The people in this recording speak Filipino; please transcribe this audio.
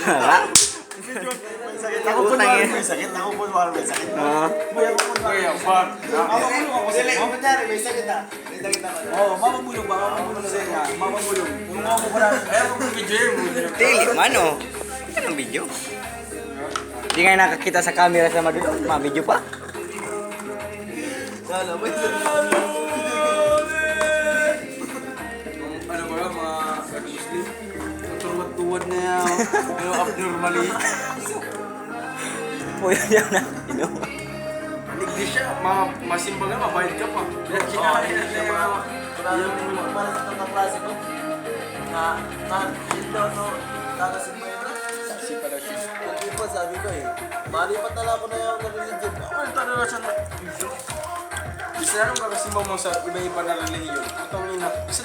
Wala. May sakit ako po may sakit. Ako po may sakit. May ako po may sakit na. May sakit na. Oo, mamamulong ba? Mamamulong sa inyo. Mamamulong. Kung ako ko lang. Ayaw ko video mo. Dili, mano. Yan ang video. Hindi nga nakakita sa camera sa madulo. Ma-video pa. Sala, may Ano ba yan, mga Muslim? Tuwad na yan. Ano, abnormally. Puyo niya na. Hindi siya, masimba nga, mabayad ka pa. Yan, kinakain na siya mga... para sa kaklase ko. Hindi daw kakasin mo yun. Saksi pa daw siya. Hindi pa sabi ko eh. Malipat na lang ako na yung religion. Ako, ito na siya na... Isa na nung kakasimba mo sa iba-iba na religion. Ito na, isa